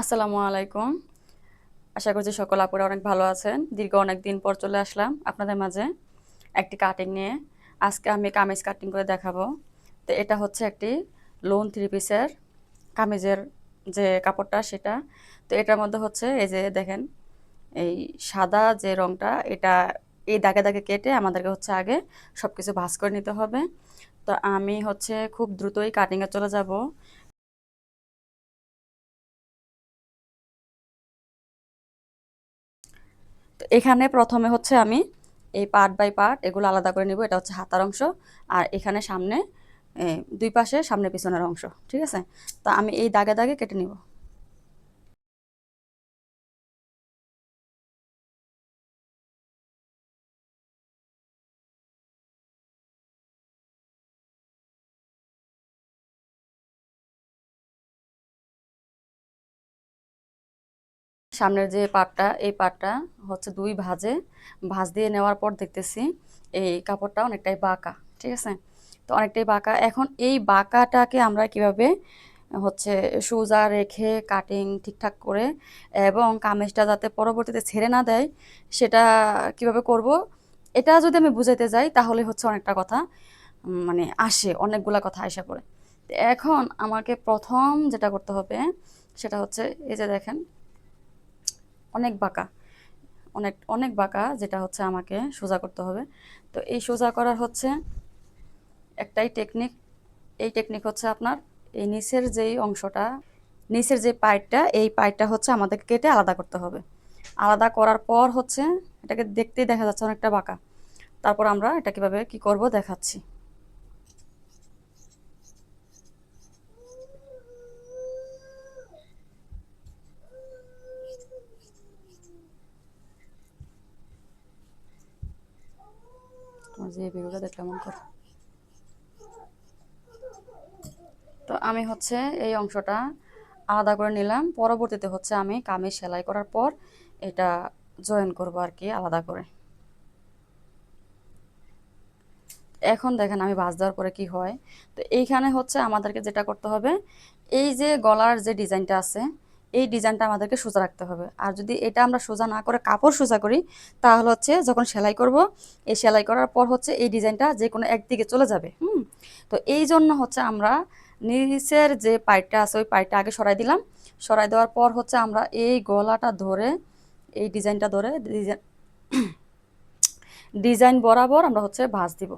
আসসালামু আলাইকুম। আশা করছি সকল আপুরা অনেক ভালো আছেন। দীর্ঘ অনেক দিন পর চলে আসলাম আপনাদের মাঝে একটি কাটিং নিয়ে। আজকে আমি কামিজ কাটিং করে দেখাবো। তো এটা হচ্ছে একটি লোন থ্রি পিসের কামিজের যে কাপড়টা সেটা। তো এটার মধ্যে হচ্ছে এই যে দেখেন, এই সাদা যে রংটা এটা এই দাগে দাগে কেটে আমাদেরকে হচ্ছে আগে সব কিছু ভাঁজ করে নিতে হবে। তো আমি হচ্ছে খুব দ্রুতই কাটিংয়ে চলে যাব। তো এখানে প্রথমে হচ্ছে আমি এই পার্ট বাই পার্ট এগুলো আলাদা করে নিব। এটা হচ্ছে হাতার অংশ, আর এখানে সামনে দুই পাশে সামনে পিছনের অংশ, ঠিক আছে। তো আমি এই দাগে দাগে কেটে নিব। সামনের যে পার্টটা এই পার্টটা হচ্ছে দুই ভাঁজে ভাঁজ দিয়ে নেওয়ার পর দেখতেছি এই কাপড়টা অনেকটাই বাঁকা, ঠিক আছে। তো অনেকটাই বাঁকা, এখন এই বাঁকাটাকে আমরা কিভাবে হচ্ছে সোজা রেখে কাটিং ঠিকঠাক করে এবং কামিজটা যাতে পরবর্তীতে ছেড়ে না দেয় সেটা কিভাবে করব, এটা যদি আমি বুঝাইতে যাই তাহলে হচ্ছে অনেকটা কথা মানে আসে, অনেকগুলা কথা আসা পড়ে। তো এখন আমাকে প্রথম যেটা করতে হবে সেটা হচ্ছে এই যে দেখেন অনেক বাঁকা, অনেক অনেক বাঁকা, যেটা হচ্ছে আমাকে সোজা করতে হবে। তো এই সোজা করার হচ্ছে একটাই টেকনিক। এই টেকনিক হচ্ছে আপনার এই নিচের যেই অংশটা, নিচের যে পাইপটা এই পাইপটা হচ্ছে আমাদেরকে কেটে আলাদা করতে হবে। আলাদা করার পর হচ্ছে এটাকে দেখতেই দেখা যাচ্ছে অনেকটা বাঁকা। তারপর আমরা এটা কিভাবে কি করব দেখাচ্ছি। তোমার যে ভিডিওটা দেখলাম মন কর। তো আমি হচ্ছে এই অংশটা আলাদা করে নিলাম। পরবর্তীতে হচ্ছে আমি কামিজ সেলাই করার পর এটা জয়েন করব আর কি আলাদা করে। এখন দেখেন আমি ভাঁজ দেওয়ার পরে কি হয়। তো এইখানে হচ্ছে আমাদেরকে যেটা করতে হবে, এই যে গলার যে ডিজাইনটা আছে এই ডিজাইনটা আমাদেরকে সোজা রাখতে হবে। আর যদি এটা আমরা সোজা না করে কাপড় সোজা করি তাহলে হচ্ছে যখন সেলাই করব এই সেলাই করার পর হচ্ছে এই ডিজাইনটা যে কোনো একদিকে চলে যাবে। তো এই জন্য হচ্ছে আমরা নিচের যে পাইপটা আছে ওই পাইপটা আগে সরাই দিলাম। সরাই দেওয়ার পর হচ্ছে আমরা এই গলাটা ধরে এই ডিজাইনটা ধরে ডিজাইন বরাবর আমরা হচ্ছে ভাঁজ দিব।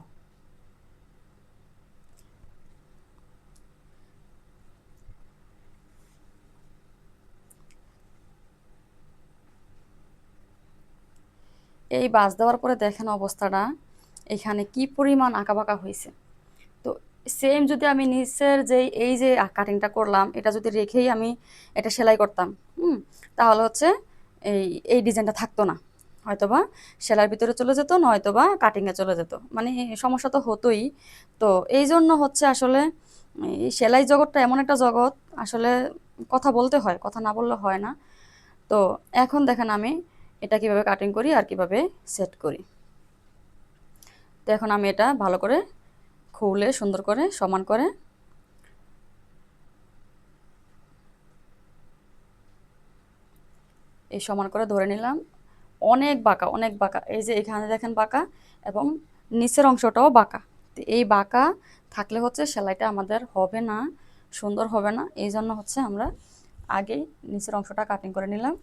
এই বাস দেওয়ার পরে দেখেন অবস্থাটা এখানে কি পরিমাণ আঁকাবাঁকা হয়েছে। তো সেম যদি আমি নিচের যে এই যে কাটিংটা করলাম এটা যদি রেখেই আমি এটা সেলাই করতাম, তাহলে হচ্ছে এই এই ডিজাইনটা থাকতো না, হয়তোবা সেলাইয়ের ভিতরে চলে যেত, নয়তোবা কাটিংয়ে চলে যেত, মানে সমস্যা তো হতোই। তো এই জন্য হচ্ছে আসলে এই সেলাই জগৎটা এমন একটা জগৎ, আসলে কথা বলতে হয়, কথা না বললে হয় না। তো এখন দেখেন আমি এটা কিভাবে কাটিং করি আর কিভাবে সেট করি। তো এখন আমি এটা ভালো করে খুলে সুন্দর করে সমান করে এই সমান করে ধরে নিলাম। অনেক বাঁকা, অনেক বাঁকা, এই যে এখানে দেখেন বাঁকা এবং নিচের অংশটাও বাঁকা। তো এই বাঁকা থাকলে হচ্ছে সেলাইটা আমাদের হবে না, সুন্দর হবে না। এই জন্য হচ্ছে আমরা আগেই নিচের অংশটা কাটিং করে নিলাম।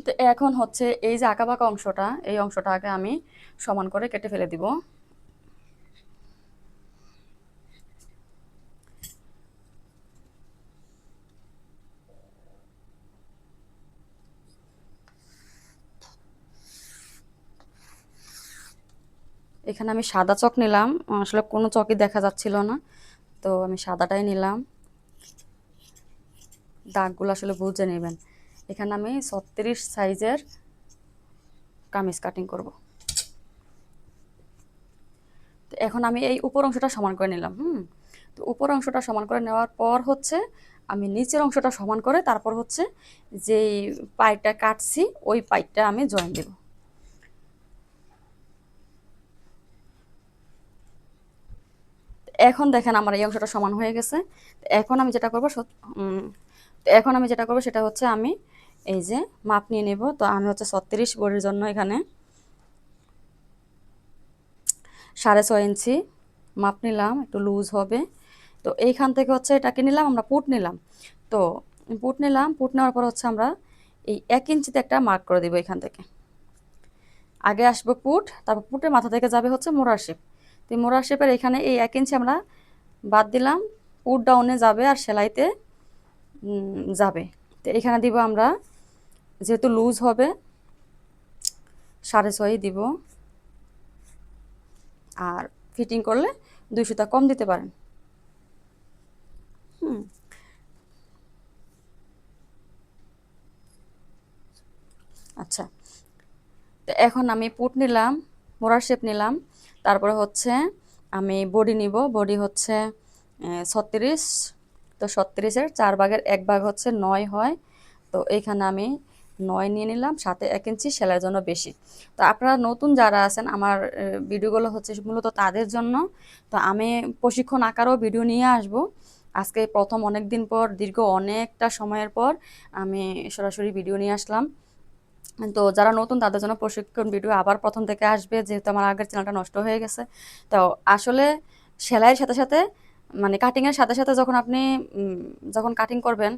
তো এখন হচ্ছে এই যে আঁকা বাঁকা অংশটা এই অংশটা আগে আমি সমান করে কেটে ফেলে দিব। এখানে আমি সাদা চক নিলাম, আসলে কোনো চকই দেখা যাচ্ছিল না, তো আমি সাদাটাই নিলাম। দাগগুলো আসলে বুঝে নেবেন। এখানে আমি 36 সাইজের কামিজ কাটিং করব। তো এখন আমি এই উপর অংশটা সমান করে নিলাম। তো উপর অংশটা সমান করে নেওয়ার পর হচ্ছে আমি নিচের অংশটা সমান করে তারপর হচ্ছে যেই পাইপটা কাটছি ওই পাইপটা আমি জয়েন দেব। এখন দেখেন আমার এই অংশটা সমান হয়ে গেছে। তো এখন আমি যেটা করবো সেটা হচ্ছে আমি এই যে মাপ নিয়ে নেব। তো আমি হচ্ছে 36 বডির জন্য এখানে 6.5 ইঞ্চি মাপ নিলাম, একটু লুজ হবে। তো এইখান থেকে হচ্ছে এটাকে নিলাম, আমরা পুট নিলাম। তো পুট নেওয়ার পর হচ্ছে আমরা এই 1 ইঞ্চিতে একটা মার্ক করে দিব। এখান থেকে আগে আসবে পুট, তারপর পুটের মাথা থেকে যাবে হচ্ছে মোড়ার শেপ। তো মোড়ার শেপের এখানে এই 1 ইঞ্চি আমরা বাদ দিলাম, পুট ডাউনে যাবে আর সেলাইতে যাবে। তো এখানে দিব আমরা, যেহেতু লুজ হবে 6.5 দিব, আর ফিটিং করলে 2 সুতা কম দিতে পারেন। আচ্ছা, তো এখন আমি পুট নিলাম, মোড়ার শেপ নিলাম, তারপরে হচ্ছে আমি বডি নিব। বডি হচ্ছে 36। তো 36-এর 4 ভাগের 1 ভাগ হচ্ছে 9 হয়। তো এইখানে আমি 9 নিয়ে নিলাম, সাথে 1 ইঞ্চি সেলাইয়ের জন্য বেশি। তো আপনারা নতুন যারা আছেন, আমার ভিডিওগুলো হচ্ছে মূলত তাদের জন্য। তো আমি প্রশিক্ষণ আকারেও ভিডিও নিয়ে আসব। আজকে প্রথম অনেক দিন পর, দীর্ঘ অনেকটা সময়ের পর আমি সরাসরি ভিডিও নিয়ে আসলাম। তো যারা নতুন তাদের জন্য প্রশিক্ষণ ভিডিও আবার প্রথম থেকে আসবে, যেহেতু আমার আগের চ্যানেলটা নষ্ট হয়ে গেছে। তো আসলে সেলাইয়ের সাথে সাথে মানে কাটিংয়ের সাথে সাথে যখন আপনি যখন কাটিং করবেন,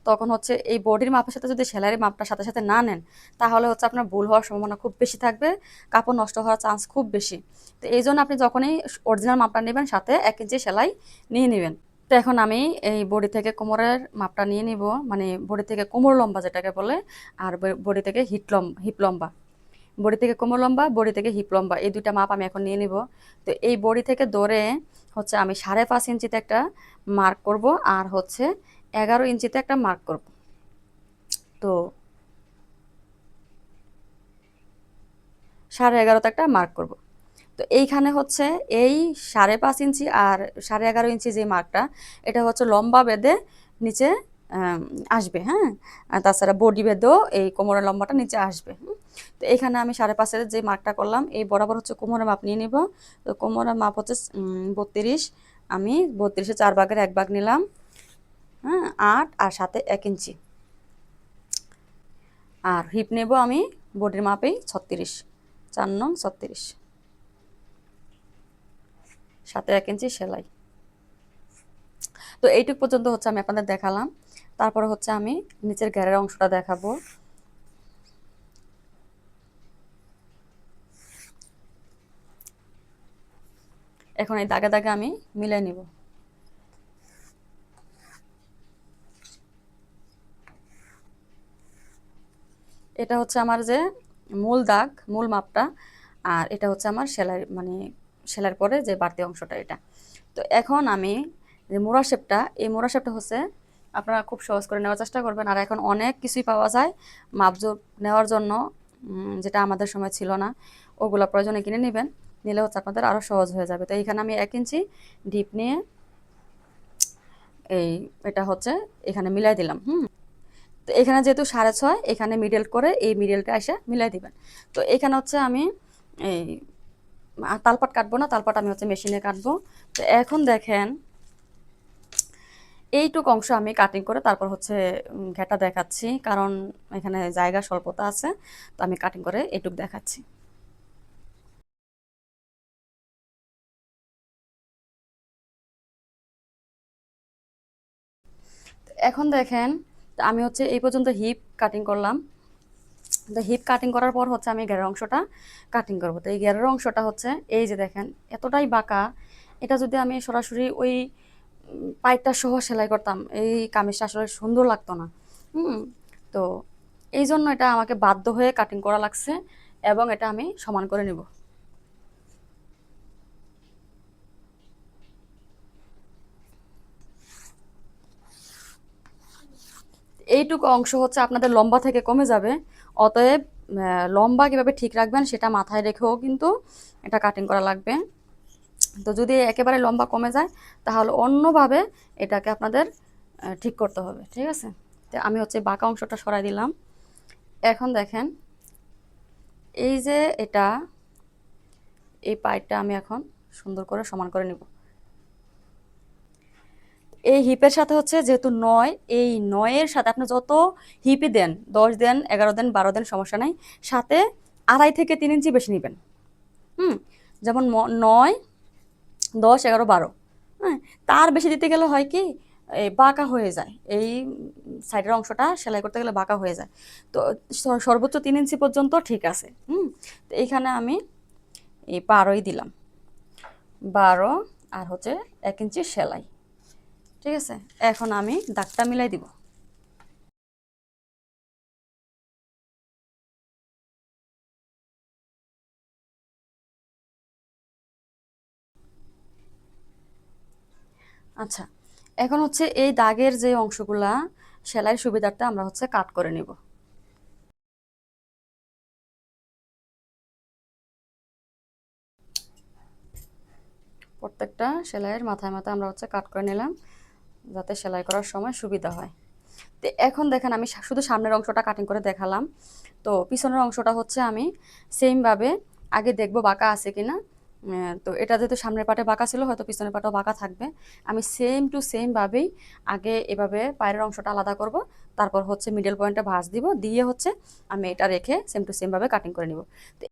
তখন হচ্ছে এই বডির মাপের সাথে যদি সেলাইয়ের মাপটা সাথে সাথে না নেন, তাহলে হচ্ছে আপনার ভুল হওয়ার সম্ভাবনা খুব বেশি থাকবে, কাপড় নষ্ট হওয়ার চান্স খুব বেশি। তো এই জন্য আপনি যখনই অরিজিনাল মাপটা নেবেন, সাথে 1 ইঞ্চি সেলাই নিয়ে নেবেন। তো এখন আমি এই বডি থেকে কোমরের মাপটা নিয়ে নিব, মানে বডি থেকে কোমর লম্বা যেটাকে বলে, আর বডি থেকে হিপ লম্বা। বডি থেকে কোমর লম্বা, বডি থেকে হিপ লম্বা, এই দুইটা মাপ আমি এখন নিয়ে নিব। তো এই বডি থেকে ধরে হচ্ছে আমি 5.5 ইঞ্চিতে একটা মার্ক করব, আর হচ্ছে 11 ইঞ্চিতে একটা মার্ক করব। তো 11.5তে একটা মার্ক করব। তো এইখানে হচ্ছে এই 5.5 ইঞ্চি আর 11.5 ইঞ্চি যে মার্কটা, এটা হচ্ছে লম্বা বেঁধে নিচে আসবে। হ্যাঁ, আর তাছাড়া বডি বেঁধেও এই কোমরের লম্বাটা নিচে আসবে। তো এখানে আমি 5.5-এর যে মার্কটা করলাম, এই বরাবর হচ্ছে কোমরের মাপ নিয়ে নিব। তো কোমরের মাপ হচ্ছে 32। আমি 32-এর 4 ভাগের 1 ভাগ নিলাম। হ্যাঁ, 8 আর সাথে 1 ইঞ্চি। আর হিপ নেব আমি বডির মাপেই 36, 4 নং 36, সাথে 1 ইঞ্চি সেলাই। তো এইটুক পর্যন্ত হচ্ছে আমি আপনাদের দেখালাম। তারপরে হচ্ছে আমি নিচের ঘেরের অংশটা দেখাবো। এখন এই দাগে দাগে আমি মিলাই নিব। এটা হচ্ছে আমার যে মূল দাগ, মূল মাপটা, আর এটা হচ্ছে আমার সেলাই, মানে সেলাইয়ের পরে যে বাড়তি অংশটা এটা। তো এখন আমি যে মোড়া শেপটা, এই মোড়া শেপটা হচ্ছে আপনারা খুব সহজ করে নেওয়ার চেষ্টা করবেন। আর এখন অনেক কিছুই পাওয়া যায় মাপজোপ নেওয়ার জন্য, যেটা আমাদের সময় ছিল না। ওগুলো প্রয়োজনে কিনে নেবেন, নিলে হচ্ছে আপনাদের আরও সহজ হয়ে যাবে। তো এইখানে আমি 1 ইঞ্চি ডিপ নিয়ে এই এটা হচ্ছে এখানে মিলাই দিলাম। তো এখানে যেহেতু 6.5, এখানে মিডল করে এই মিডলটা এসে মিলাই দিবেন। তো এখানে হচ্ছে আমি এই তালপাট কাটবো না, তালপাট আমি হচ্ছে মেশিনে কাটবো। তো এখন দেখেন এইটুক অংশ আমি কাটিং করে তারপর হচ্ছে ঘেটা দেখাচ্ছি, কারণ এখানে জায়গা স্বল্পতা আছে। তো আমি কাটিং করে এইটুক দেখাচ্ছি। এখন দেখেন, আমি হচ্ছে এই পর্যন্ত হিপ কাটিং করলাম। তো হিপ কাটিং করার পর হচ্ছে আমি ঘেরের অংশটা কাটিং করবো। তো এই ঘেরের অংশটা হচ্ছে এই যে দেখেন এতটাই বাঁকা, এটা যদি আমি সরাসরি ওই পাইপটা সহ সেলাই করতাম, এই কামিজটা আসলে সুন্দর লাগতো না। তো এই জন্য এটা আমাকে বাধ্য হয়ে কাটিং করা লাগছে, এবং এটা আমি সমান করে নিব। এইটুকু অংশ হচ্ছে আপনাদের লম্বা থেকে কমে যাবে। অতএব লম্বা কিভাবে ঠিক রাখবেন সেটা মাথায় রেখেও কিন্তু এটা কাটিং করা লাগবে। তো যদি একেবারে লম্বা কমে যায়, তাহলে অন্যভাবে এটাকে আপনাদের ঠিক করতে হবে। ঠিক আছে, তো আমি হচ্ছে বাঁকা অংশটা সরাই দিলাম। এখন দেখেন এই যে এটা, এই পাইপটা আমি এখন সুন্দর করে সমান করে নিব। এই হিপের সাথে হচ্ছে যেহেতু ৯, এই ৯-এর সাথে আপনি যত হিপই দেন, ১০ দেন, ১১ দেন, ১২ দেন, সমস্যা নাই, সাথে ২.৫ থেকে ৩ ইঞ্চি বেশি নেবেন। যেমন ৯, ১০, ১১, ১২, হ্যাঁ? তার বেশি দিতে গেলে হয় কি, বাঁকা হয়ে যায়। এই সাইডের অংশটা সেলাই করতে গেলে বাঁকা হয়ে যায়। তো সর্বোচ্চ ৩ ইঞ্চি পর্যন্ত ঠিক আছে। তো এইখানে আমি এই ১২ই দিলাম। ১২ আর হচ্ছে ১ ইঞ্চি সেলাই। ঠিক আছে? এখন আমি দাগটা মিলাই দিব। আচ্ছা, এখন হচ্ছে এই দাগের যে অংশগুলা সেলাইয়ের সুবিধার্থে আমরা হচ্ছে কাট করে নিব। প্রত্যেকটা সেলাইয়ের মাথায় মাথায় আমরা হচ্ছে কাট করে নিলাম, যাতে সেলাই করার সময় সুবিধা হয়। তো এখন দেখেন আমি শুধু সামনের অংশটা কাটিং করে দেখালাম। তো পিছনের অংশটা হচ্ছে আমি সেমভাবে আগে দেখব বাঁকা আছে কিনা। তো এটা যেহেতু সামনের পাটে বাঁকা ছিল, হয়তো পিছনের পাটেও বাঁকা থাকবে। আমি সেম টু সেমভাবেই আগে এভাবে পায়ের অংশটা আলাদা করব, তারপর হচ্ছে মিডল পয়েন্টে ভাঁজ দিব, দিয়ে হচ্ছে আমি এটা রেখে সেম টু সেমভাবে কাটিং করে নিব। তো